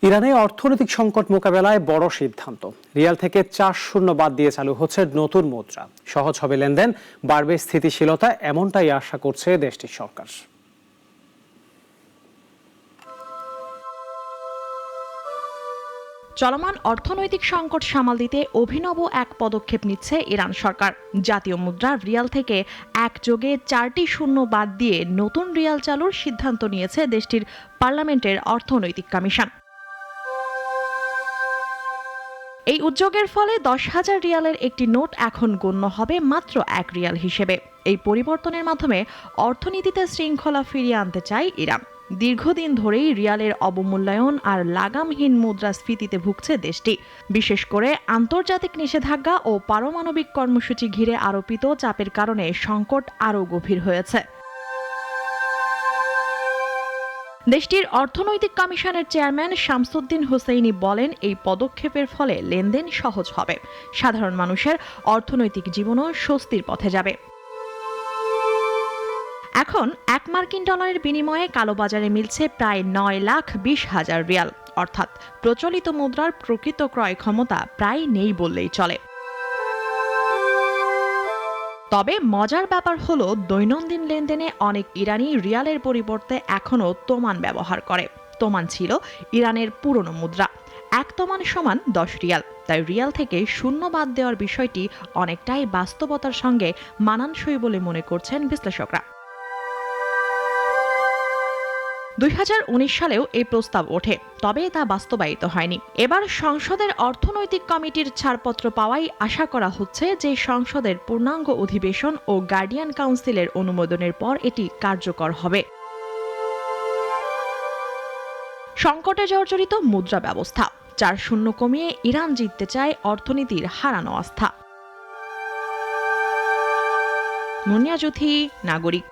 ইরানে অর্থনৈতিক সংকট মোকাবেলায় বড় সিদ্ধান্ত। রিয়াল থেকে 4-0 বাদ দিয়ে চালু হচ্ছে নতুন মুদ্রা। সহজ হবে লেনদেন, বাড়বে স্থিতিশীলতা, এমনটাই আশা করছে দেশটির সরকার। চলমান অর্থনৈতিক সংকট সামাল দিতে অভিনব এক পদক্ষেপ নিচ্ছে ইরান সরকার। জাতীয় মুদ্রা রিয়াল থেকে একযোগে 4টি শূন্য বাদ দিয়ে নতুন রিয়াল চালুর সিদ্ধান্ত নিয়েছে দেশটির পার্লামেন্টের অর্থনৈতিক কমিশন। এই উদ্যোগের ফলে 10,000 রিয়ালের একটি নোট এখন গণ্য হবে মাত্র 1 রিয়াল হিসেবে। এই পরিবর্তনের মাধ্যমে অর্থনীতিতে শৃঙ্খলা ফিরিয়ে আনতে চায় ইরান। দীর্ঘদিন ধরেই রিয়ালের অবমূল্যায়ন আর লাগামহীন মুদ্রাস্ফীতিতে ভুগছে দেশটি। বিশেষ করে আন্তর্জাতিক নিষেধাজ্ঞা ও পারমাণবিক কর্মসূচি ঘিরে আরোপিত চাপের কারণে সংকট আরও গভীর হয়েছে। দেশটির অর্থনৈতিক কমিশনের চেয়ারম্যান শামসুদ্দিন হুসেইনি বলেন, এই পদক্ষেপের ফলে লেনদেন সহজ হবে, সাধারণ মানুষের অর্থনৈতিক জীবনও স্বস্তির পথে যাবে। এখন 1 মার্কিন ডলারের বিনিময়ে কালোবাজারে মিলছে প্রায় 9,20,000 রিয়াল, অর্থাৎ প্রচলিত মুদ্রার প্রকৃত ক্রয় ক্ষমতা প্রায় নেই বললেই চলে। তবে মজার ব্যাপার হলো, দৈনন্দিন লেনদেনে অনেক ইরানি রিয়ালের পরিবর্তে এখনও তোমান ব্যবহার করে। তোমান ছিল ইরানের পুরনো মুদ্রা। 1 তোমান সমান 10 রিয়াল। তাই রিয়াল থেকে শূন্য বাদ দেওয়ার বিষয়টি অনেকটাই বাস্তবতার সঙ্গে মানানসই বলে মনে করছেন বিশ্লেষকরা। 2019 সালেও এই প্রস্তাব ওঠে, তবে তা বাস্তবায়িত হয়নি। এবার সংসদের অর্থনৈতিক কমিটির ছাড়পত্র পাওয়াই আশা করা হচ্ছে যে সংসদের পূর্ণাঙ্গ অধিবেশন ও গার্ডিয়ান কাউন্সিলের অনুমোদনের পর এটি কার্যকর হবে। সংকটে জর্জরিত মুদ্রা ব্যবস্থা। 4-0 কমিয়ে ইরান জিততে চায় অর্থনীতির হারানো আস্থা। মুনিয়া জুথি, নাগরিক।